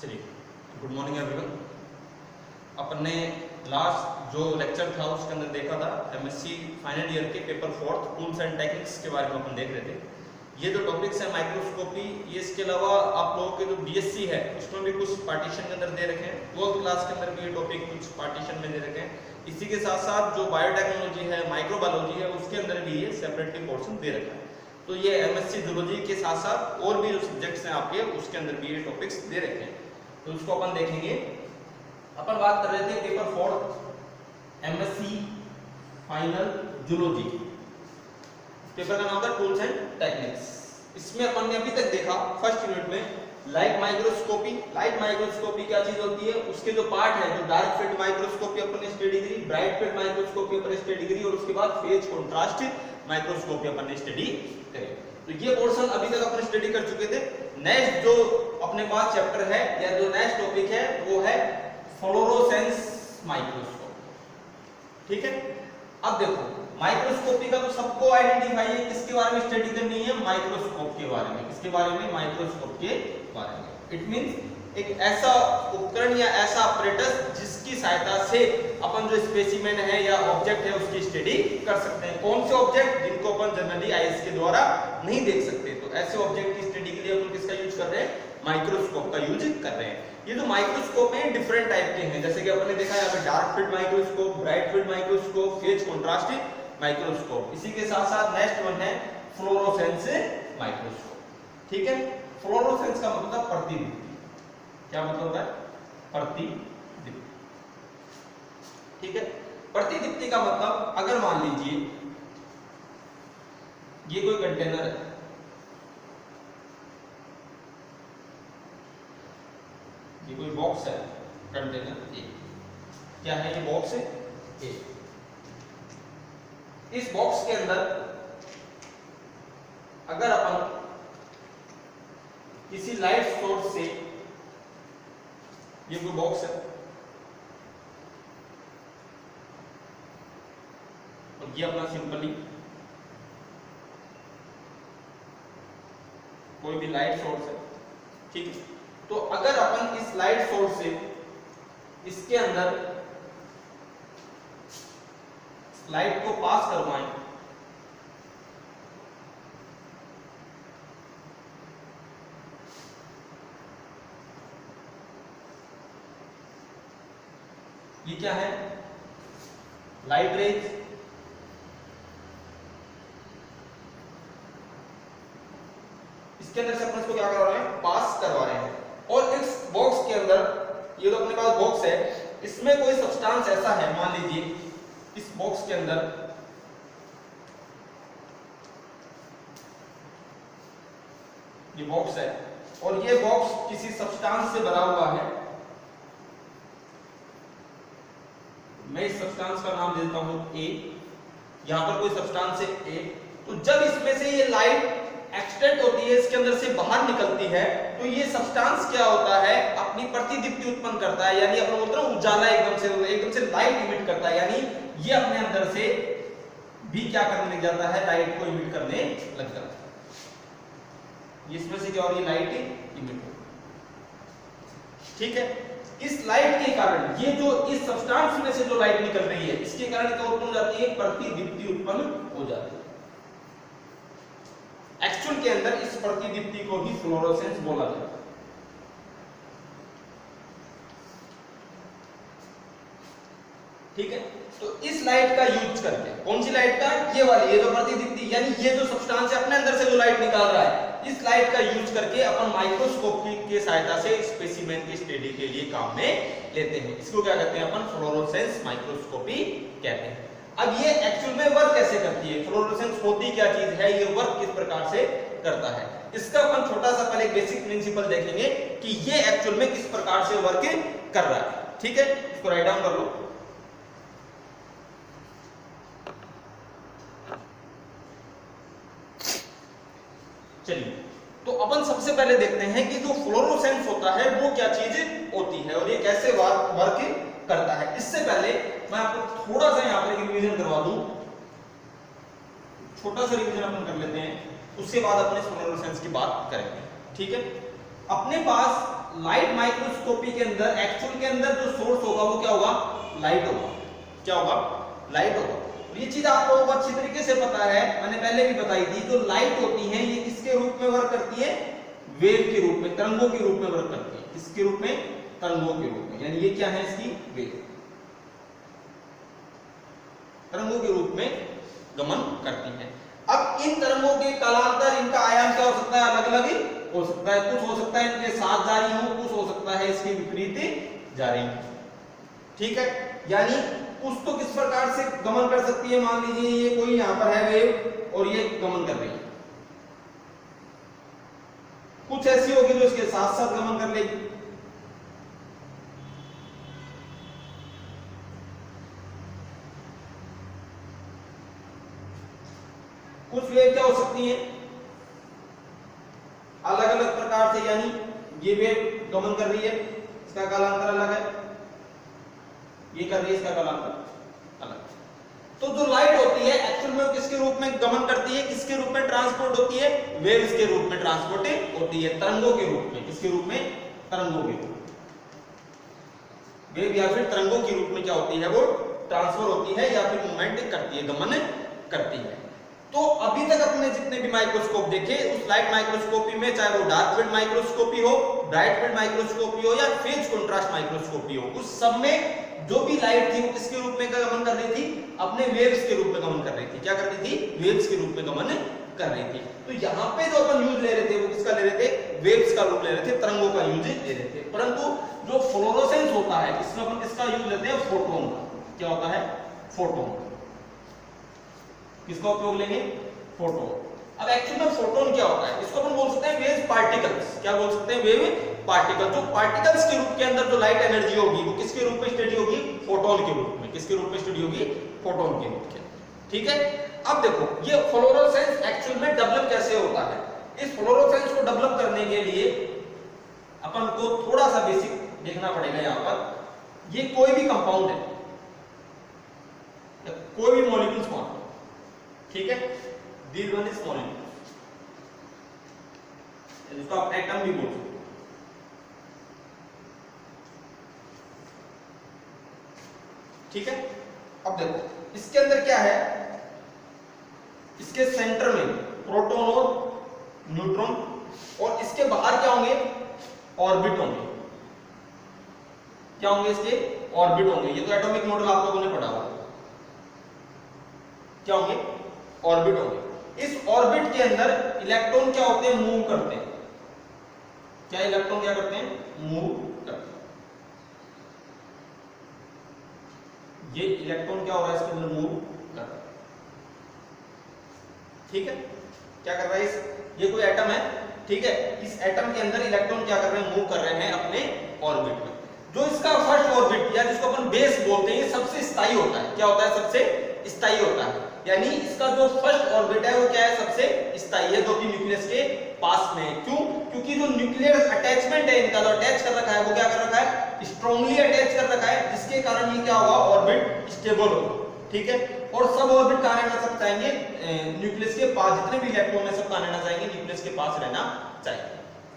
चलिए, good morning everyone. अपन ने last जो लेक्चर था उसके अंदर देखा था एमएससी फाइनल ईयर के पेपर 4 टूल्स एंड टेक्निक्स के बारे में अपन देख रहे थे। ये जो टॉपिक्स है माइक्रोस्कोपी, ये इसके अलावा आप लोगों के जो बीएससी है उसमें भी कुछ पार्टीशन के अंदर दे रखे हैं, 12th क्लास के अंदर भी ये टॉपिक कुछ पार्टीशन में दे रखे हैं। इसी के साथ साथ जो बायोटेक्नोलॉजी है, माइक्रोबायोलॉजी है, उसके अंदर भी ये सेपरेटली पोर्शन दे रखा है। तो ये एमएससी जूलॉजी के साथ साथ और भी जो सब्जेक्ट्स हैं आपके उसके अंदर भी ये टॉपिक्स दे रखे हैं, तो उसको अपन देखेंगे। अपन बात कर रहे थे paper 4 MSc final zoology, paper का नाम था टूल्स एंड टेक्निक्स। इसमें अपन ने अभी तक देखा फर्स्ट यूनिट में लाइट माइक्रोस्कोपी। लाइट माइक्रोस्कोपी क्या चीज होती है, उसके जो पार्ट है, जो डार्क फील्ड माइक्रोस्कोपी अपन ने स्टडी करी, ब्राइट फील्ड माइक्रोस्कोपी अपन ने स्टडी करी, और उसके बाद फेज कंट्रास्ट माइक्रोस्कोपी अपन ने स्टडी करी। तो ये पोर्शन अभी तक अपन स्टडी कर चुके थे। नेक्स्ट जो अपने पास चैप्टर है या जो नेक्स्ट टॉपिक है वो है फ्लोरोसेंस माइक्रोस्कोप। ठीक है, अब देखो माइक्रोस्कोपी का तो सबको आइडेंटिफाई है, किसके बारे में स्टडी करनी है, माइक्रोस्कोप के बारे में। किसके बारे में, माइक्रोस्कोप के बारे में। इट मींस एक ऐसा उपकरण या ऐसा ऑपरेटस जिसकी सहायता से अपन जो स्पेसिमेन है या ऑब्जेक्ट है उसकी स्टडी कर सकते हैं। कौन से ऑब्जेक्ट, जिनको अपन जनरली आईज के द्वारा नहीं देख सकते, तो ऐसे ऑब्जेक्ट की स्टडी के लिए अपन किसका यूज कर रहे हैं, माइक्रोस्कोप का यूज कर रहे हैं। ये जो माइक्रोस्कोप है डिफरेंट टाइप के हैं, जैसे कि अपन ने देखा यहाँ पे dark field microscope, bright field microscope, phase contrast microscope. इसी के साथ साथ नेक्स्ट वन है फ्लोरोसेंस माइक्रोस्कोप। ठीक है, फ्लोरोसेंस का मतलब प्रतिदीप्ति। क्या मतलब है, प्रतिदीप्ति। ठीक है, प्रतिदीप्ति का मतलब अगर मान लीजिए ये कोई कंटेनर है, ये कोई बॉक्स है, कंटेनर ए। क्या है ये बॉक्स है ए। इस बॉक्स के अंदर अगर अपन किसी लाइट सोर्स से, ये कोई बॉक्स है और ये अपना सिंपली कोई भी लाइट सोर्स है, ठीक है। तो अगर अपन इस लाइट सोर्स से इसके अंदर लाइट को पास करवाएं, ये क्या है, लाइट रेज। इसके अंदर से अपन इसको क्या करवा रहे हैं, पास करवा रहे हैं। और इस बॉक्स के अंदर, ये तो अपने पास बॉक्स है, इसमें कोई सब्सटेंस ऐसा है, मान लीजिए इस बॉक्स के अंदर ये बॉक्स है और ये बॉक्स किसी सब्सटेंस से भरा हुआ है। मैं इस सब्सटेंस का नाम देता हूं ए। यहां पर कोई सब्सटेंस है ए। तो जब इसमें से ये लाइट एक्सट्रैक्ट होती है, इसके अंदर से बाहर निकलती है, तो ये सब्सटेंस क्या होता है, अपनी प्रतिदीप्ति उत्पन्न करता है, यानी अपना मतलब उजाला एकदम से लाइट इमिट करता है, यानी ये अपने अंदर से भी क्या करने लग जाता है, लाइट को इमिट करने लग जाता है। इसमें से क्या हो रही है, लाइट इमिट हो। ठीक है, इस लाइट के कारण, ये जो इस सब्सटेंस में से जो लाइट निकल रही है, इसके कारण क्या उत्पन्न हो जाती है, प्रतिदीप्ति उत्पन्न हो जाती है। एक्चुअल के अंदर इस प्रतिदीप्ति को ही फ्लोरोसेंस बोला जाता है। ठीक है, तो इस लाइट का यूज करके, कौन सी लाइट का, ये वाली, ये जो प्रतिदीप्ति, यानी ये जो सब्सटेंस है अपने अंदर से जो लाइट निकाल रहा है, इस लाइट का यूज करके अपन माइक्रोस्कोप की सहायता से स्पेसिमेन की स्टडी के लिए काम में लेते हैं। इसको क्या कहते हैं अपन, फ्लोरोसेंस माइक्रोस्कोपी कहते हैं। अब ये एक्चुअल में वर्क कैसे करती है, फ्लोरोसेंस होती क्या चीज है, ये वर्क किस प्रकार से करता है, इसका अपन छोटा सा पहले बेसिक प्रिंसिपल देखेंगे कि ये एक्चुअल में किस प्रकार से वर्क कर रहा है। ठीक है, इसको राइट डाउन कर लो। चलिए, तो अपन सबसे पहले देखते हैं कि जो फ्लोरोसेंस होता है वो क्या चीज होती है और ये कैसे वर्क करता है। इससे पहले मैं आपको थोड़ा सा यहाँ पर रिवीजन करवा दूं। छोटा सा रिवीजन अपन कर लेते हैं, उसके बाद अपने फ्लोरोसेंस की बात करेंगे। ठीक है, अपने पास लाइट माइक्रोस्कोपी के अंदर एक्चुअल के अंदर जो सोर्स होगा वो क्या होगा, लाइट होगा। क्या होगा, लाइट होगा। ये चीज आप लोगों को अच्छी तरीके से पता है, मैंने पहले भी बताई थी। जो लाइट होती है ये किसके रूप में वर्क करती है, वेव के रूप में, तरंगों के रूप में वर्क करती है। किसके रूप में, तरंगों के रूप में, यानी ये क्या है इसकी वेव, तरंगों के रूप में गमन करती है। अब इन तरंगों के कालांतर, इनका आयाम क्या हो सकता है, अलग अलग हो सकता है। कुछ हो सकता है इनके साथ जारी हो, कुछ हो सकता है इसके विपरीत जारी हो। ठीक है, यानी कुछ तो किस प्रकार से गमन कर सकती है, मान लीजिए ये कोई यहां पर है वेव और ये गमन कर रही है, कुछ ऐसी होगी जो इसके साथ साथ गमन कर लेगी। कुछ वेव क्या हो सकती है, अलग अलग प्रकार से, यानी ये वेव गमन कर रही है, इसका कालांतर अलग है, ये कर रही है, इसका कालांतर अलग। तो जो लाइट होती है एक्चुअल में किसके रूप में गमन करती है, किसके रूप में ट्रांसपोर्ट होती है, वेव्स के रूप में ट्रांसपोर्ट होती है, तरंगों के रूप में। किसके रूप में, तरंगों के रूप में। वेव या फिर तरंगों के रूप में क्या होती है, वो ट्रांसफर होती है या फिर मूवमेंट करती है, गमन करती है। तो अभी तक अपने जितने भी माइक्रोस्कोप देखे, उस लाइट माइक्रोस्कोपी में, चाहे वो डार्क फील्ड माइक्रोस्कोपी हो, ब्राइट फील्ड माइक्रोस्कोपी हो या फेज कंट्रास्ट माइक्रोस्कोपी हो, उस सब में जो भी लाइट थी वो किसके रूप में गमन कर रही थी, अपने वेव्स के रूप में गमन कर रही थी। क्या कर रही थी, वेव्स के रूप में गमन कर रही थी। तो यहाँ पे जो अपन यूज ले रहे थे वो किसका ले रहे थे, वेव्स का रूप ले रहे थे, तरंगों का यूज ले रहे थे। परंतु जो फ्लोरोसेंस होता है इसमें अपन किसका यूज लेते हैं, फोटोन का। क्या होता है, फोटोन। किसका उपयोग लेंगे, फोटोन। अब एक्चुअली में फोटोन क्या होता है, इसको अपन बोल सकते हैं वेव पार्टिकल्स। क्या बोल सकते हैं, वेव पार्टिकल। जो पार्टिकल्स के रूप के अंदर जो लाइट एनर्जी होगी वो किसके रूप में स्टडी होगी, फोटोन के रूप में। किसके रूप में स्टडी होगी, फोटोन के रूप में। ठीक है, अब देखो ये फ्लोरोसेंस एक्चुअल में डेवलप कैसे होता है। इस फ्लोरोसेंस को डेवलप करने के लिए अपन को थोड़ा सा बेसिक देखना पड़ेगा। यहां पर ये कोई भी कंपाउंड है, कोई भी मॉलिक्यूल्स मान लो, ठीक है, दिस वन इज मॉलिक्यूल, इसको आप एटम भी बोल सकते हो। ठीक है, अब देखो इसके अंदर क्या है, इसके सेंटर में प्रोटॉन और न्यूट्रॉन, और इसके बाहर क्या होंगे, ऑर्बिट होंगे। क्या होंगे, इसके ऑर्बिट होंगे। ये तो एटॉमिक मॉडल आप लोगों ने पढ़ा हुआ। क्या होंगे, ऑर्बिट होंगे। इस ऑर्बिट के अंदर इलेक्ट्रॉन क्या होते हैं, मूव करते हैं। क्या इलेक्ट्रॉन क्या करते हैं, मूव करते हैं। ये इलेक्ट्रॉन क्या हो रहा है, इसके अंदर मूव कर रहा है। ठीक है, क्या कर रहा है, ये कोई एटम है, ठीक है, इस एटम के अंदर इलेक्ट्रॉन क्या कर रहे हैं, मूव कर रहे हैं अपने ऑर्बिट में। जो इसका फर्स्ट ऑर्बिट या जिसको अपन बेस बोलते हैं, ये सबसे स्थायी होता है। क्या होता है, सबसे स्थायी होता है। यानी इसका जो फर्स्ट ऑर्बिट है वो क्या है, सबसे स्थायी है, जो कि न्यूक्लियस के पास में है। क्यों, क्योंकि जो न्यूक्लियर अटैचमेंट है इनका, जो अटैच कर रखा है, वो क्या कर रखा है, स्ट्रांगली अटैच कर रखा है, जिसके कारण ये क्या होगा, ऑर्बिट स्टेबल होगा। ठीक है, और सब ऑर्बिट कहां रहना सब चाहेंगे, न्यूक्लियस के पास। जितने भी इलेक्ट्रॉन है सब कहां रहना चाहेंगे, न्यूक्लियस के पास रहना चाहिए।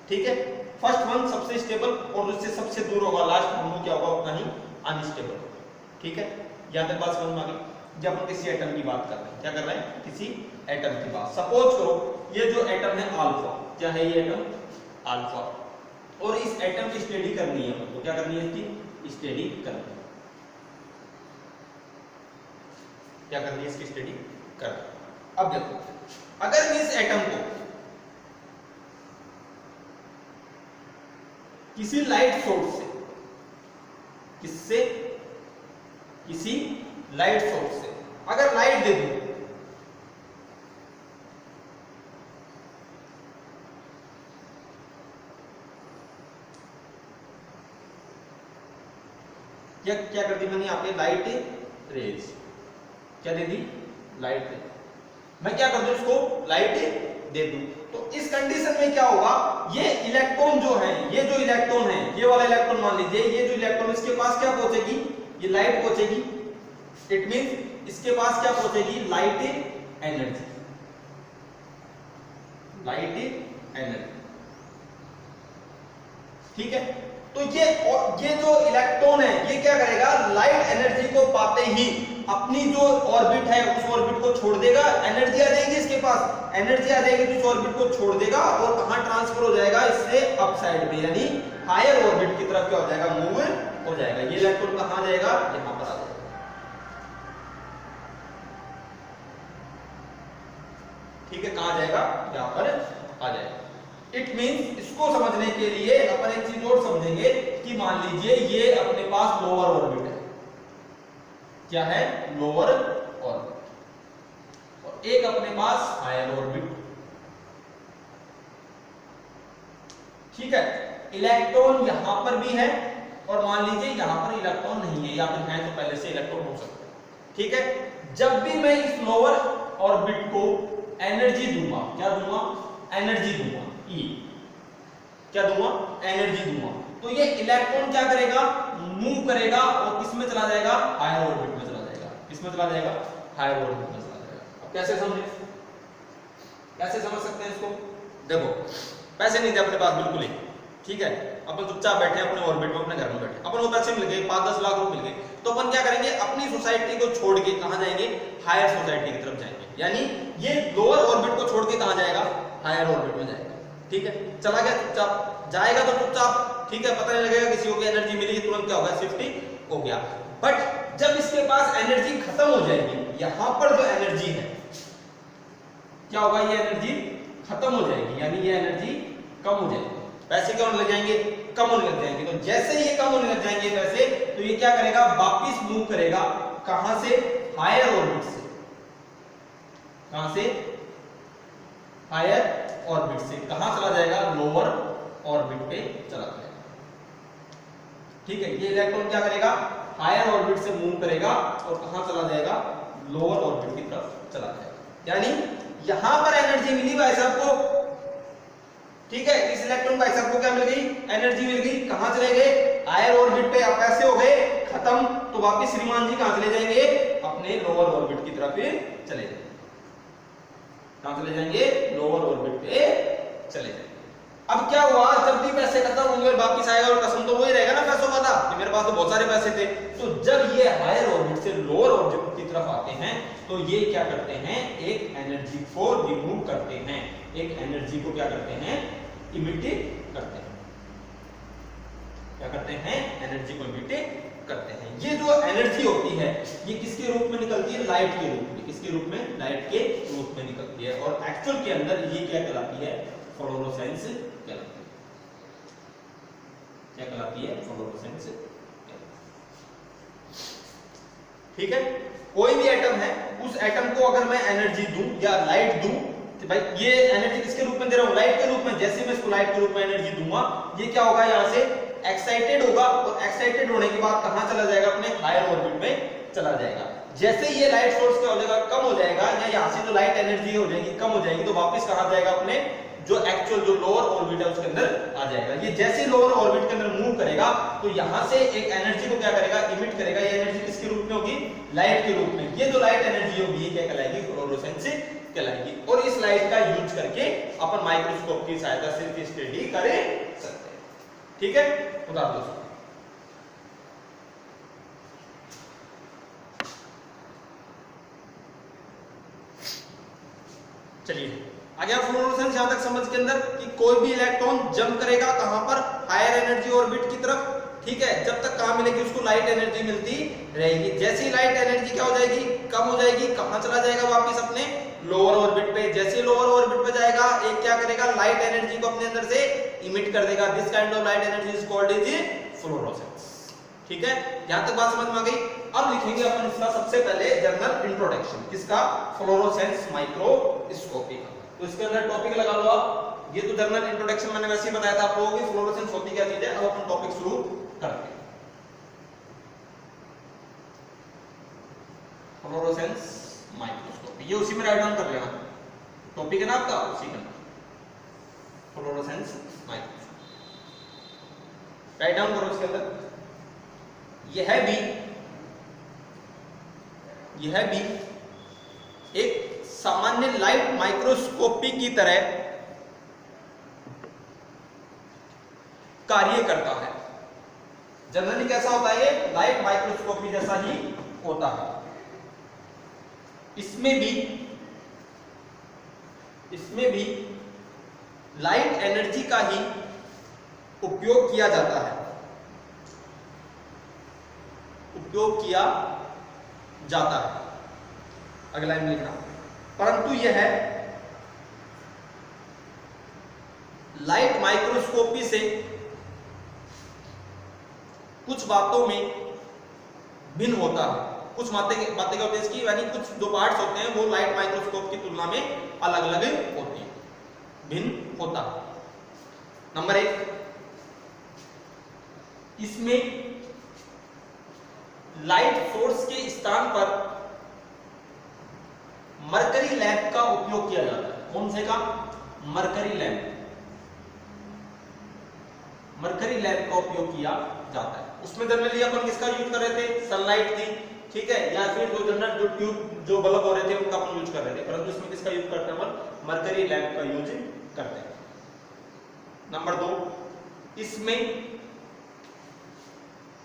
ठीक है, फर्स्ट वन सबसे स्टेबल, और जिससे सबसे दूर होगा लास्ट वन, वो क्या होगा, उतना ही अनस्टेबल होगा। ठीक है, यहां तक बात समझ में आ गई। जब हम किसी एटम की बात कर रहे हैं, क्या कर रहे हैं, किसी एटम की बात। सपोज करो ये जो एटम है अल्फा, क्या है ये एटम, अल्फा, और इस एटम की स्टडी करनी है हमको। क्या करनी है, इसकी स्टडी करनी है। क्या करनी है, इसकी स्टडी करनी। अब देखो, अगर मैं इस एटम को किसी लाइट सोर्स से, किससे, किसी लाइट सोर्स से अगर लाइट दे दूं, क्या क्या कर दी मैंने, यहाँ पे लाइट रेज, क्या दे दी, लाइट रेज। मैं क्या कर दूं, इसको लाइट दे दूं, तो इस कंडीशन में क्या होगा, ये इलेक्ट्रॉन जो है, ये जो इलेक्ट्रॉन है, ये वाला इलेक्ट्रॉन मान लीजिए, ये जो इलेक्ट्रॉन इसके पास क्या पहुंचेगी, ये लाइट पहुंचेगी। इट मींस इसके पास क्या पहुंचेगी, लाइट एनर्जी, लाइट एनर्जी। ठीक है। तो ये जो इलेक्ट्रॉन है ये क्या करेगा, लाइट एनर्जी को पाते ही अपनी जो ऑर्बिट है उस ऑर्बिट को छोड़ देगा, एनर्जी आ जाएगी इसके पास, एनर्जी आ जाएगी तो इस ऑर्बिट को छोड़ देगा और कहां ट्रांसफर हो जाएगा, इससे अप साइड में यानी हायर ऑर्बिट की तरफ क्या हो जाएगा, मूव हो जाएगा। ये इलेक्ट्रॉन कहां जाएगा, यहां पर आ जाएगा। ठीक है, कहां जाएगा, यहां पर आ जाएगा। इट मींस इसको समझने के लिए अपन एक चीज और समझेंगे कि मान लीजिए ये अपने पास लोअर ऑर्बिट है, क्या है, लोअर ऑर्बिट, और एक अपने पास हायर ऑर्बिट। ठीक है, इलेक्ट्रॉन यहां पर भी है और मान लीजिए यहां पर इलेक्ट्रॉन नहीं है या फिर है तो पहले से इलेक्ट्रॉन हो सकता है। ठीक है, जब भी मैं इस लोअर ऑर्बिट को एनर्जी दूंगा, क्या दूंगा, एनर्जी दूंगा, ई क्या दूंगा, एनर्जी दूंगा, तो ये इलेक्ट्रॉन क्या करेगा, मूव करेगा और किस में चला जाएगा, हायर ऑर्बिट में चला जाएगा। किस में चला जाएगा, हायर ऑर्बिट में चला जाएगा। अब कैसे समझे, कैसे समझ सकते हैं इसको, देखो पैसे नहीं थे अपने पास बिल्कुल ही, ठीक है, अपन चुपचाप बैठे अपने ऑर्बिट में, अपने घर में बैठे, अपन को पैसे मिल गए, 5-10 लाख रुपए मिल गए, तो अपन क्या करेंगे, अपनी सोसाइटी को छोड़ के कहां जाएंगे, हायर सोसाइटी की तरफ जाएंगे। यानी ये लोअर ऑर्बिट को छोड़ के कहां जाएगा, हायर ऑर्बिट में जाएगा। ठीक है, चला गया चुपचाप, जाएगा तो चुपचाप, ठीक है, पता नहीं लगेगा किसी को एनर्जी मिली, तुरंत क्या होगा, शिफ्ट हो गया। बट जब इसके पास एनर्जी खत्म हो जाएगी, यहां पर जो एनर्जी है क्या होगा, ये एनर्जी खत्म हो जाएगी, यानी ये एनर्जी कम हो जाएगी, पैसे क्या होने लग जाएंगे, कम होने लग जाएंगे। तो जैसे ये कम होने लग जाएंगे पैसे, तो ये क्या करेगा, वापिस मूव करेगा, कहां से, हायर ऑर्बिट से, कहां से, हायर ऑर्बिट से कहां चला जाएगा, लोअर ऑर्बिट पे चला जाएगा। ठीक है, ये इलेक्ट्रॉन क्या करेगा, हायर ऑर्बिट से मूव करेगा और कहां चला जाएगा, लोअर ऑर्बिट की तरफ चला जाएगा। यानी यहां पर एनर्जी मिली भाई साहब को, ठीक है, इस इलेक्ट्रॉन भाई साहब को क्या मिल गई, एनर्जी मिल गई, कहां चले गए, हायर ऑर्बिट पे। अब पैसे हो गए खत्म, तो वापस श्रीमान जी कहां चले जाएंगे, अपने लोअर ऑर्बिट की तरफ चले जाएंगे। कहां चले जाएंगे, लोअर ऑर्बिट पे चले जाएंगे। अब क्या हुआ, जब भी पैसे खत्म होंगे और वापस आएगा और कसम तो वही रहेगा ना पैसों का था कि मेरे पास तो बहुत सारे पैसे थे। तो जब ये हायर ऑर्बिट से लोअर ऑर्बिट की तरफ आते हैं तो ये क्या करते हैं, एक एनर्जी को रिमूव करते हैं, एक एनर्जी को क्या करते हैं, इमिट करते हैं। क्या करते हैं, एनर्जी को इमिट करते हैं। ये जो एनर्जी होती है ये किसके रूप में निकलती है, लाइट के रूप में। किसके रूप में, लाइट के रूप में निकलती है। और एक्चुअल के अंदर ये क्या कहलाती है, फ्लोरोसेंस कहलाती है। क्या कहलाती है, फ्लोरोसेंस। ठीक है, कोई भी एटम है, उस एटम को अगर मैं एनर्जी दूं या लाइट दूं, तो भाई ये एनर्जी किसके रूप में दे रहा हूं, लाइट के रूप में। जैसे मैं इसको लाइट के रूप में एनर्जी दूंगा, ये क्या होगा, यहां से एक्साइटेड होगा और एक्साइटेड होने के बाद कहां चला जाएगा, अपने हायर ऑर्बिट में चला जाएगा। जैसे ये लाइट सोर्स क्या हो जाएगा, कम हो जाएगा, या यहां से जो लाइट एनर्जी हो जाएगी कम हो जाएगी, तो वापस कहां जाएगा, अपने जो एक्चुअल जो लोअर ऑर्बिट है उसके अंदर आ जाएगा। ये जैसे लोअर ऑर्बिट के अंदर मूव करेगा तो यहां से एक एनर्जी को क्या करेगा, इमिट करेगा। ये एनर्जी किसके रूप में होगी, लाइट के रूप में। ये जो लाइट एनर्जी होगी ये क्या कहलाएगी, फ्लोरोसेंस कहलाएगी। और इस लाइट का यूज करके अपन माइक्रोस्कोप की सहायता से इसकी स्टडी कर सकते हैं। ठीक है, उदाहरण दो। चलिए आ गया फ्लोरोसेंस यहां तक समझ के अंदर कि कोई भी इलेक्ट्रॉन जंप करेगा कहां पर, हायर एनर्जी ऑर्बिट की तरफ। ठीक है, जब तक कहां मिलेगी उसको लाइट एनर्जी मिलती रहेगी। जैसी लाइट एनर्जी क्या हो जाएगी, कम हो जाएगी, कहां चला जाएगा, वापस अपने लोअर ऑर्बिट पे। जैसे लोअर ऑर्बिट पे जाएगा एक क्या करेगा, लाइट एनर्जी को अपने अंदर से इमिट कर देगा। This kind of light energy is called is fluorescence. ठीक है, यहां तक बात समझ में आ गई। अब लिखेंगे अपन इसका सबसे पहले जर्नल इंट्रोडक्शन, किसका, फ्लोरोसेंस माइक्रोस्कोपी का। तो इसके अंदर टॉपिक लगा लो आप। ये तो जर्नल इंट्रोडक्शन मैंने वैसे ही बताया था आप लोगों को, फ्लोरोसेंस होती क्या चीज है। अब अपन टॉपिक शुरू करते हैं। फ्लोरोसेंस माइक्रोस्कोपी, ये उसी में राइट डाउन कर लेना, टॉपिक है ना आपका, उसी का फ्लोरोसेंस माइक्रोस्कोपी राइट डाउन करो। इसके अंदर यह भी एक सामान्य लाइट माइक्रोस्कोपी की तरह कार्य करता है। जनरली कैसा होता है ये? लाइट माइक्रोस्कोपी जैसा ही होता है। इसमें भी लाइट एनर्जी का ही उपयोग किया जाता है, अगला लाइन लिखना। परंतु यह लाइट माइक्रोस्कोपी से कुछ बातों में भिन्न होता है। कुछ बातें क्या होती है इसकी, यानी कुछ जो पार्ट्स होते हैं वो लाइट माइक्रोस्कोप की तुलना में अलग अलग होती है, भिन्न होता है। नंबर 1, इसमें लाइट सोर्स के स्थान पर मरकरी लैंप का उपयोग किया जाता है। कौन से का? मरकरी लैंप का उपयोग किया जाता है। उसमें जनरली अपन किसका यूज कर रहे थे? सनलाइट थी, ठीक है, या फिर जो जनरल जो ट्यूब जो बल्ब हो रहे थे उनका अपन यूज कर रहे थे, परंतु इसमें किसका यूज करते हैं? अपन मरकरी लैंप का यूज करते हैं। नंबर 2, इसमें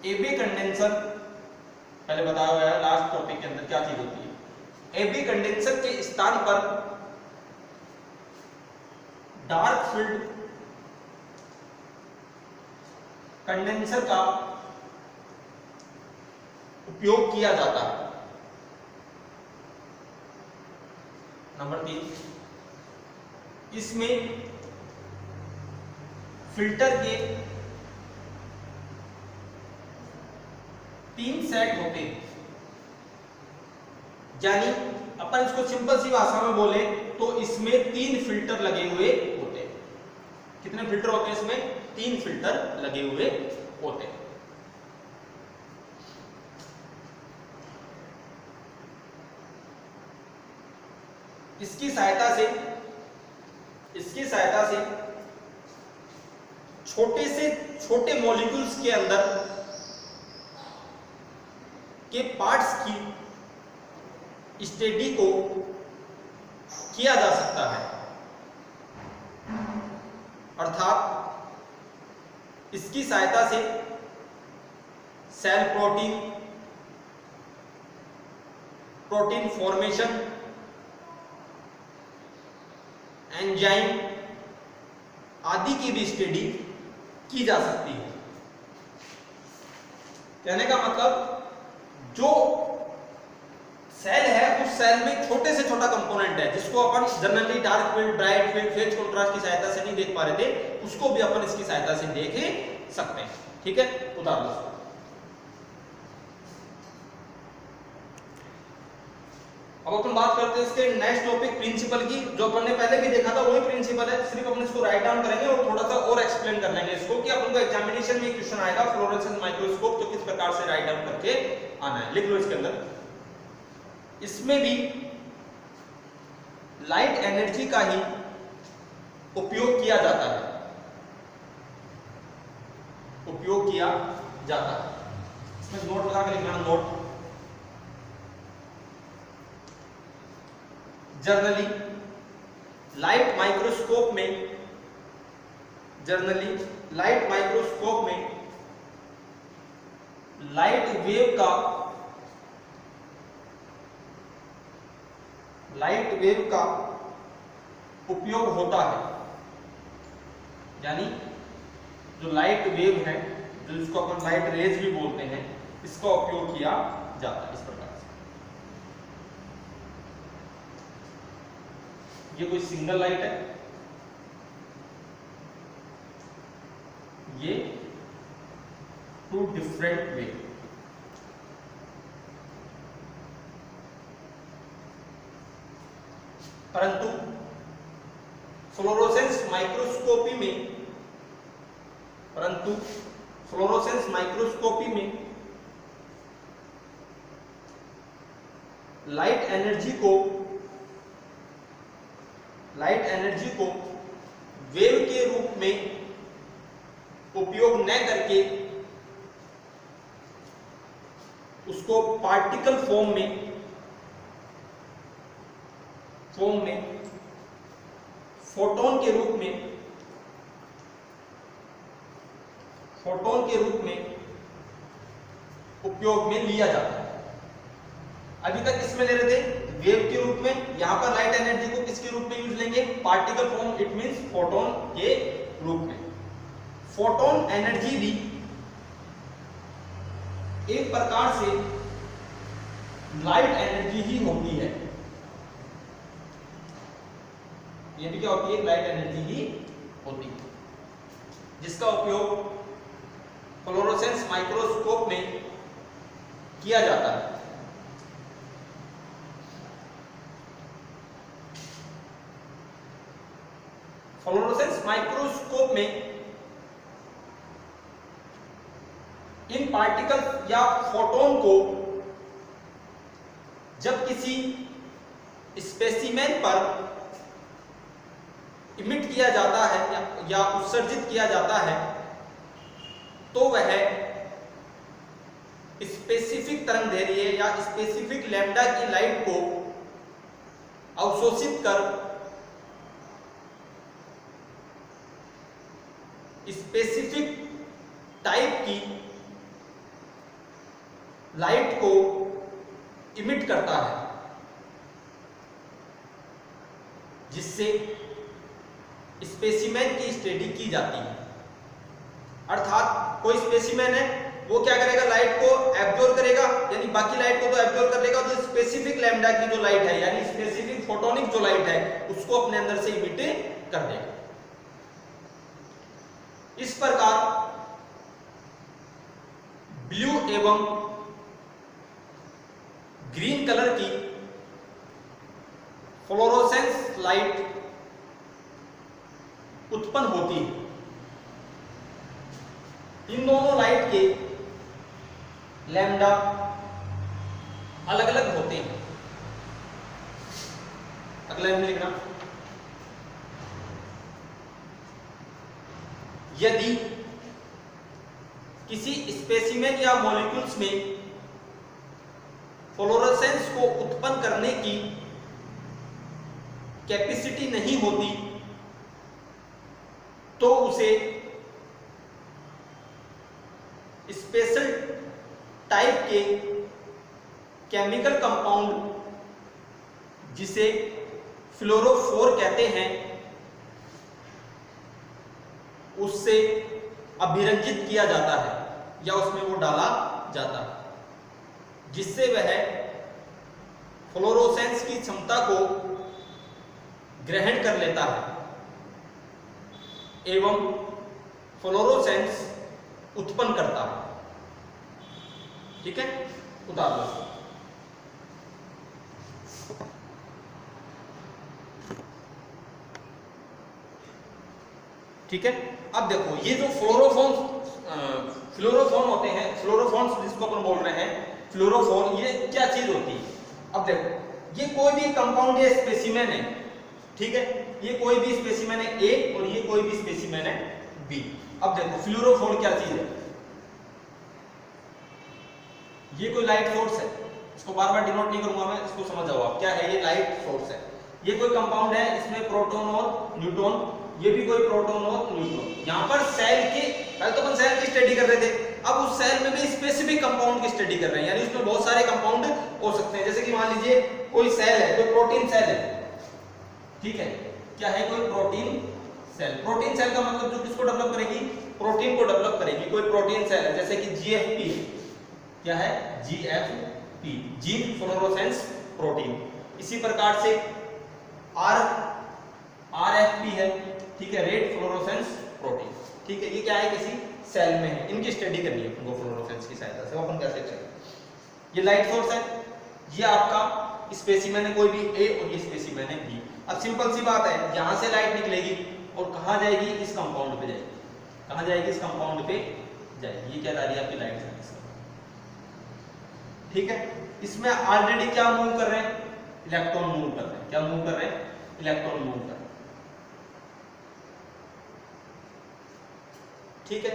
एबी कंडेंसर, पहले बताया हुआ है लास्ट टॉपिक के अंदर क्या चीज होती है। एबी कंडेंसर के स्थान पर डार्क फील्ड कंडेंसर का उपयोग किया जाता है। नंबर 3, इसमें फिल्टर के 3 सेट होते हैं, यानी अपन इसको सिंपल सी भाषा में बोले तो इसमें 3 फिल्टर लगे हुए होते हैं। कितने फिल्टर होते हैं इसमें? 3 फिल्टर लगे हुए होते हैं। इसकी सहायता से छोटे से छोटे मॉलिक्यूल्स के अंदर के पार्ट्स की स्टडी को किया जा सकता है। अर्थात इसकी सहायता से सेल प्रोटीन फॉर्मेशन, एंजाइम आदि की भी स्टडी की जा सकती है। कहने का मतलब जो सेल है उस सेल में छोटे से छोटा कंपोनेंट है जिसको अपन generally dark field, bright field, phase contrast की सहायता से नहीं देख पा रहे थे, उसको भी अपन इसकी सहायता से देख सकते हैं। ठीक है, उतार लो। अब अपन बात करते हैं इसके नेक्स्ट टॉपिक प्रिंसिपल की। जो अपन ने पहले भी देखा था वही प्रिंसिपल है, सिर्फ अपन इसको राइट डाउन करेंगे और थोड़ा सा और एक्सप्लेन कर लेंगे इसको कि अपन को एग्जामिनेशन में क्वेश्चन आएगा फ्लोरोसेंस माइक्रोस्कोप, तो किस प्रकार से राइट डाउन करके आना है। लिख लो इसके अंदर। इसमें भी लाइट एनर्जी का ही उपयोग किया जाता है, इसमें नोट लगा के लिखना, नोट। जनरली लाइट माइक्रोस्कोप में लाइट वेव का उपयोग होता है, यानी जो लाइट वेव है, जिसको अपन लाइट रेज भी बोलते हैं, इसका उपयोग किया जाता है इस प्रकार से। ये कोई सिंगल लाइट है, ये 2 डिफरेंट वेव। परंतु फ्लोरोसेंस माइक्रोस्कोपी में लाइट एनर्जी को वेव के रूप में उपयोग न करके उसको पार्टिकल फॉर्म में फोटोन के रूप में फोटोन के रूप में उपयोग में लिया जाता है। अभी तक किसमें ले रहे थे? वेव के रूप में। यहां पर लाइट एनर्जी को किसके रूप में यूज लेंगे? Particle form, it means photon के रूप में। फोटोन एनर्जी भी एक प्रकार से लाइट एनर्जी ही होती है। ये भी क्या होती है? लाइट एनर्जी ही होती है, जिसका उपयोग फ्लोरोसेंस माइक्रोस्कोप में किया जाता है। फ्लोरोसेंस माइक्रोस्कोप में इन पार्टिकल या फोटोन को जब किसी स्पेसिमेन पर इमिट किया जाता है या उत्सर्जित किया जाता है, तो वह स्पेसिफिक तरंगदैर्घ्य या स्पेसिफिक लैम्डा की लाइट को अवशोषित कर स्पेसिफिक टाइप की लाइट को इमिट करता है, जिससे स्पेसिमेन की स्टडी की जाती है। अर्थात कोई स्पेसिमेन है, वो क्या करेगा? लाइट को एब्जॉर्ब करेगा, यानी बाकी लाइट को तो एब्जॉर्ब कर लेगा, तो स्पेसिफिक लैम्डा की जो लाइट है, यानी स्पेसिफिक फोटोनिक जो लाइट है, उसको अपने अंदर से इमिट कर देगा। इस प्रकार ब्लू एवं ग्रीन कलर की फ्लोरोसेंस लाइट उत्पन्न होती है। इन दोनों लाइट के लैम्डा अलग अलग होते हैं। अगला में लिखना, यदि किसी स्पेसिमेन या मॉलिक्यूल्स में फ्लोरोसेंस को उत्पन्न करने की कैपेसिटी नहीं होती, तो उसे स्पेशल टाइप के केमिकल कंपाउंड, जिसे फ्लोरोफोर कहते हैं, उससे अभिरंजित किया जाता है या उसमें वो डाला जाता है, जिससे वह फ्लोरोसेंस की क्षमता को ग्रहण कर लेता है एवं फ्लोरोसेंस उत्पन्न करता है। ठीक है, उतार लो। ठीक है, अब देखो ये जो फ्लोरोफोन होते हैं, फ्लोरोफोन्स जिसको अपन बोल रहे हैं, फ्लोरोफोन, ये क्या चीज होती है? अब देखो, ये कोई भी कंपाउंड या स्पेसिमेन है, ठीक है, ये कोई भी स्पेसिमेन है ए और ये कोई भी स्पेसिमेन है बी। अब देखो फ्लोरोफोन क्या चीज है? ये कोई लाइट सोर्स है, इसको बार बार डिनोट नहीं करूंगा मैं, इसको समझ जाओ आप क्या है। ये लाइट सोर्स है, ये कोई कंपाउंड है, इसमें प्रोटॉन और न्यूट्रॉन, ये भी कोई प्रोटॉन और न्यूट्रॉन। यहाँ पर सेल के, पहले तो अपन सेल की स्टडी कर रहे थे, अब उस सेल में भी स्पेसिफिक कंपाउंड की स्टडी कर रहे हैं, यानी उसमें बहुत सारे कंपाउंड हो सकते हैं। जैसे कि मान लीजिए कोई सेल है, कोई प्रोटीन सेल है, ठीक है, क्या है? कोई प्रोटीन सेल। प्रोटीन सेल का मतलब जो किसको डेवलप करेगी? प्रोटीन को डेवलप करेगी। कोई प्रोटीन सेल है, जैसे कि जीएफपी, क्या है? GFP, gene fluorescence protein. इसी प्रकार से आरएफपी है, ठीक है, रेड फ्लोरोसेंस प्रोटीन। ठीक है, ये क्या है? किसी सेल में है, इनकी स्टडी करनी है हमको फ्लोरोसेंस की सहायता से। अपन कैसे करेंगे? ये लाइट सोर्स है, ये आपका स्पेसिमेन है, कोई भी ए, और ये स्पेसिमेन है बी। अब सिंपल सी बात है, यहां से लाइट निकलेगी और कहां जाएगी? इस कंपाउंड पे जाएगी। कहां जाएगी? इस कंपाउंड पे जाएगी। ये क्या जा रही है? आपकी लाइट है, ठीक है। इसमें ऑलरेडी क्या मूव कर रहे हैं? इलेक्ट्रॉन मूव कर रहे हैं। क्या मूव कर रहे हैं? इलेक्ट्रॉन मूव कर रहे हैं, ठीक है।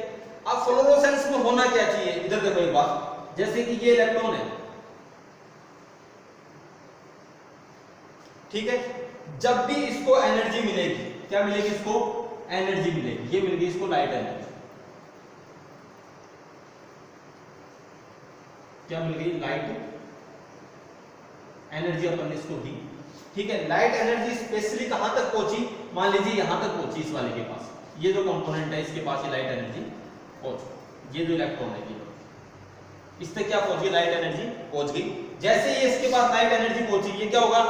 अब फ्लोरोसेंस में होना क्या चाहिए? इधर देखो एक बात, जैसे कि ये इलेक्ट्रॉन है, ठीक है, जब भी इसको एनर्जी मिलेगी, क्या मिलेगी? इसको एनर्जी मिलेगी, ये मिलेगी इसको लाइट एनर्जी, क्या मिल गई, लाइट एनर्जी अपन ने इसको दी। ठीक है, लाइट एनर्जी स्पेशली कहां तक पहुंची, मान लीजिए यहां तक पहुंची, इस वाले के पास, ये जो कंपोनेंट है इसके पास ये लाइट एनर्जी पहुंच, ये जो इलेक्ट्रॉन है ये इस तक क्या पहुंची, लाइट एनर्जी पहुंच गई। जैसे ये इसके पास लाइट एनर्जी पहुंची, ये क्या होगा,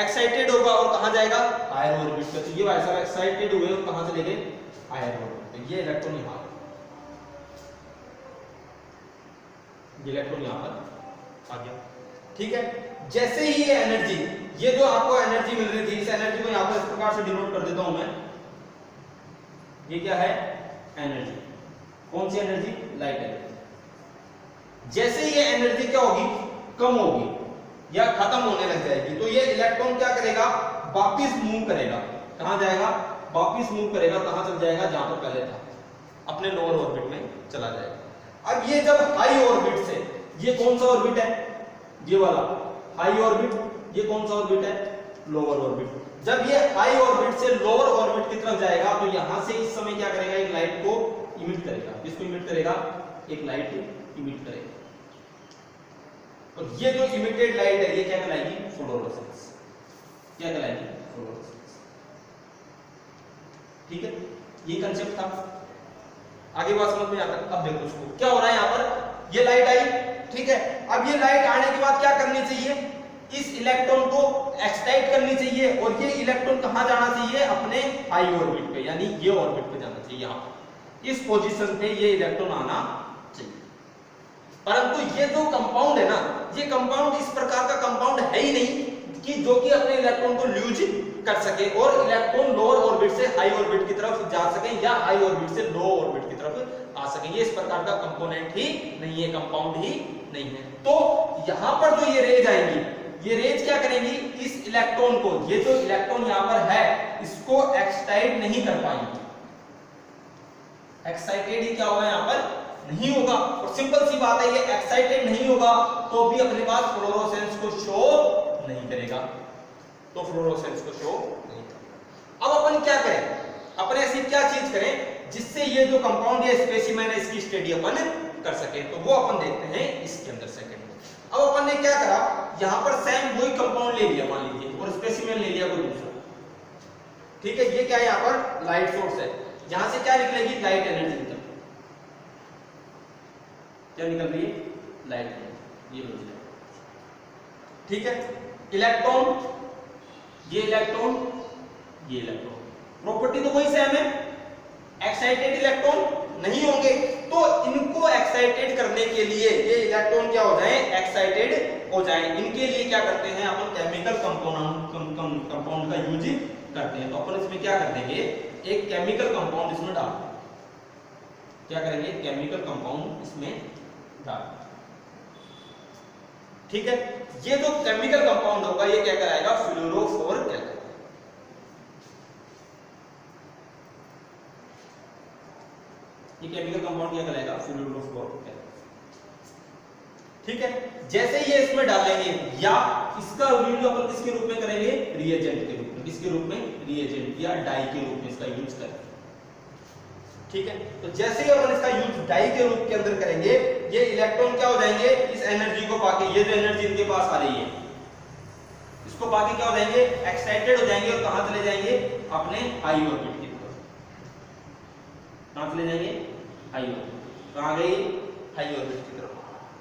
एक्साइटेड होगा और कहां जाएगा, हायर ऑर्बिट पे। तो ये भाई साहब एक्साइटेड हुए और कहां चले गए, हायर ऑर्बिट पे। ये इलेक्ट्रॉन यहां, ये इलेक्ट्रॉन यहां पर आ गया। ठीक है, जैसे ही ये एनर्जी, ये जो आपको एनर्जी मिल रही थी, इस एनर्जी को यहां पर इस प्रकार से डिनोट कर देता हूं मैं, ये क्या है, एनर्जी। कौन सी एनर्जी, लाइट एनर्जी। जैसे ये एनर्जी क्या होगी, कम होगी या खत्म होने लग जाएगी, तो ये इलेक्ट्रॉन क्या करेगा, वापस मूव करेगा, कहां जाएगा, वापस मूव करेगा, कहां चल जाएगा, जहां पर पहले था, अपने लोअर ऑर्बिट में चला जाएगा। अब ये जब हाई ऑर्बिट से, ये कौन सा ऑर्बिट है, ये वाला हाई ऑर्बिट, ये कौन सा ऑर्बिट है, लोअर ऑर्बिट। जब ये हाई ऑर्बिट से लोअर ऑर्बिट की तरफ जाएगा, तो यहां से इस समय क्या करेगा, एक लाइट को इमिट करेगा। इसको इमिट करेगा, एक लाइट इमिट करेगा, और ये जो इमिटेड लाइट है ये क्या कहलाएगी, फ्लोरोसेंस। क्या कहलाएगी, फ्लोरोसेंस। ठीक है, ये कंसेप्ट था, आगे बात समझ में आता है। अब देखो उसको क्या हो रहा है, यहां पर ये लाइट आई, ठीक है। अब ये लाइट आने के बाद क्या करनी चाहिए, इस इलेक्ट्रॉन को एक्साइट करनी चाहिए, और ये इलेक्ट्रॉन कहां जाना चाहिए, अपने हाई ऑर्बिट पे, यानी ये ऑर्बिट पे जाना चाहिए, यहां पर इस पोजीशन पे ये इलेक्ट्रॉन आना चाहिए। परंतु ये जो कंपाउंड है ना, ये कंपाउंड इस प्रकार का कंपाउंड है ही नहीं कि जो कि अपने इलेक्ट्रॉन को ल्यूज कर सके और इलेक्ट्रॉन लोअर ऑर्बिट से हाई ऑर्बिट की तरफ जा सके या हाई ऑर्बिट से लो ऑर्बिट की तरफ आ सके। ये इस प्रकार का कंपोनेंट ही नहीं है, कंपाउंड ही नहीं है। तो यहां पर जो ये रेज आएंगी, ये रेज क्या करेंगी, इस इलेक्ट्रॉन को, ये जो इलेक्ट्रॉन यहां पर है, इसको एक्साइट नहीं कर पाएंगे। एक्साइटेड ही क्या होगा, यहां पर नहीं होगा। और सिंपल सी बात है, ये एक्साइटेड नहीं होगा तो भी अपने पास फ्लोरोसेंस को शो नहीं करेगा, तो फ्लोरोसेंस को शो नहीं करेगा। अब अपन क्या करें, अपन ऐसी क्या चीज करें जिससे ये जो कंपाउंड या स्पेसिमेन है इसकी स्टडी अपन कर सके, तो वो अपन देखते हैं इसके अंदर सेकंड में। अब अपन ने क्या करा, यहां पर सेम वही कंपाउंड ले लिया मान लीजिए, और स्पेसिमेन ले लिया कोई दूसरा। ठीक है, ये क्या है, यहां पर लाइट सोर्स है, यहां से क्या निकलेगी, लाइट एनर्जी निकलेगी। क्या निकल रही है, लाइट एनर्जी, ये लो। ठीक है, इलेक्ट्रॉन, ये इलेक्ट्रॉन, ये इलेक्ट्रॉन, प्रॉपर्टी तो वही सेम है, एक्साइटेड इलेक्ट्रॉन नहीं होंगे, तो इनको एक्साइटेड करने के लिए ये इलेक्ट्रॉन क्या हो जाए, एक्साइटेड हो जाए। इनके लिए क्या करते हैं अपन, केमिकल कंपाउंड का यूज करते हैं। तो अपन इसमें क्या कर देंगे, एक केमिकल कंपाउंड इसमें डाल, क्या करेंगे, केमिकल कंपाउंड इसमें डाल। ठीक है, ये जो केमिकल कंपाउंड होगा ये क्या कराएगा, फ्लोरोफोर कहलाएगा। ये केमिकल कंपाउंड क्या कहलाएगा, फ्लोरोफोर कहलाएगा। ठीक है, जैसे ये इसमें डालेंगे, या इसका यूज अपन किसके रूप में करेंगे, रिएजेंट के रूप में, किसके रूप में, रिएजेंट या डाई के रूप में इसका यूज करेंगे। ठीक है, तो जैसे ही अपन इसका यूज डाई के रूप के अंदर करेंगे, ये इलेक्ट्रॉन क्या हो जाएंगे, इस एनर्जी को पाके, ये जो एनर्जी इनके पास आ रही है इसको पाके क्या हो जाएंगे, एक्साइटेड हो जाएंगे, और कहां चले जाएंगे, अपने हाई ऑर्बिट की तरफ। कहां चले जाएंगे, हाई ऑर्बिट। कहां गई, हाई ऑर्बिट की तरफ।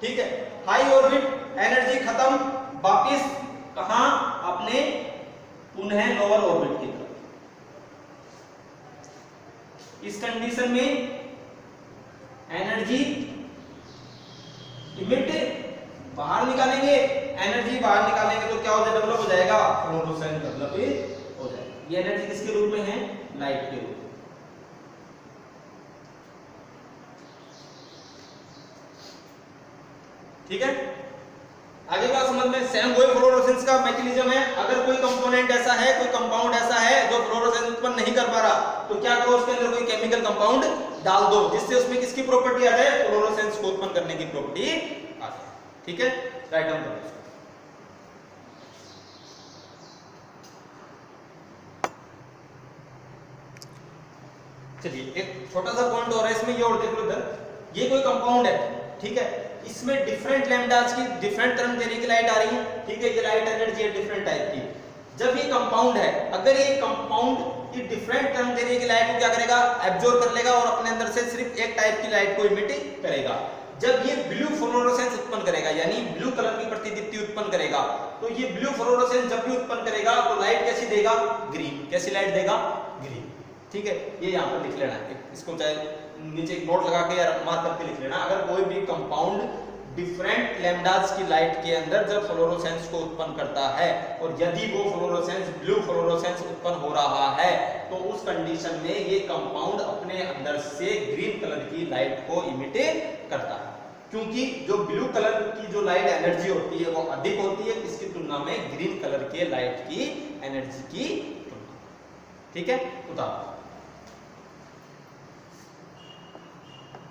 ठीक है, हाई ऑर्बिट एनर्जी खत्म, वापिस कहां, अपने पुनः लोअर ऑर्बिट की तरफ। इस कंडीशन में एनर्जी इमिट बाहर निकालेंगे, एनर्जी बाहर निकालेंगे तो क्या हो जाएगा, डेवलप हो जाएगा, फ्लोरोसेंस डेवलप हो जाएगा। ये एनर्जी किसके रूप में है, लाइट के रूप में। ठीक है, आगे बात समझ में, सेम वही फ्लोरोसेंस का मैकेनिज्म है। अगर कोई कंपोनेंट ऐसा है, कोई कंपाउंड ऐसा है जो फ्लोरोसेंस उत्पन्न नहीं कर पा रहा, तो क्या करो, उसके अंदर कोई केमिकल कंपाउंड डाल दो, जिससे उसमें किसकी प्रॉपर्टी आ जाए, फ्लोरोसेंस को उत्पन्न करने की प्रॉपर्टी आ जाए। ठीक है, राइट आंसर। चलिए एक छोटा सा पॉइंट और है इसमें, ये और देख लो इधर, ये कोई कंपाउंड है, ठीक है, इसमें डिफरेंट लैम्डास की डिफरेंट तरंग दैर्ध्य की लाइट आ रही है, ठीक है, ये लाइट एनर्जी है डिफरेंट टाइप की। जब ये कंपाउंड है, अगर ये कंपाउंड ये डिफरेंट तरंग दैर्ध्य की लाइट को क्या करेगा, एब्जॉर्ब कर लेगा और अपने अंदर से सिर्फ एक टाइप की लाइट को इमिट करेगा। जब ये ब्लू फ्लोरोसेंस उत्पन्न करेगा, यानी ब्लू कलर की प्रतिदीप्ति उत्पन्न करेगा, तो ये ब्लू फ्लोरोसेंस जब भी उत्पन्न करेगा तो लाइट कैसी देगा, ग्रीन। कैसी लाइट देगा, ग्रीन, ठीक है। ये यहाँ पर लिख लेना है, इसको चाहे नीचे एक नोट लगा के या मार्क करके लिख लेना। अगर कोई भी कंपाउंड डिफरेंट लैम्डास की लाइट के अंदर जब फ्लोरोसेंस को उत्पन्न करता है और यदि वो फ्लोरोसेंस ब्लू फ्लोरोसेंस उत्पन्न हो रहा है, तो उस कंडीशन में ये कंपाउंड अपने अंदर से ग्रीन कलर की लाइट को इमिट करता है, क्योंकि जो ब्लू कलर की जो लाइट एनर्जी होती है वो अधिक होती है इसकी तुलना में ग्रीन कलर के लाइट की एनर्जी की तुलना, ठीक है।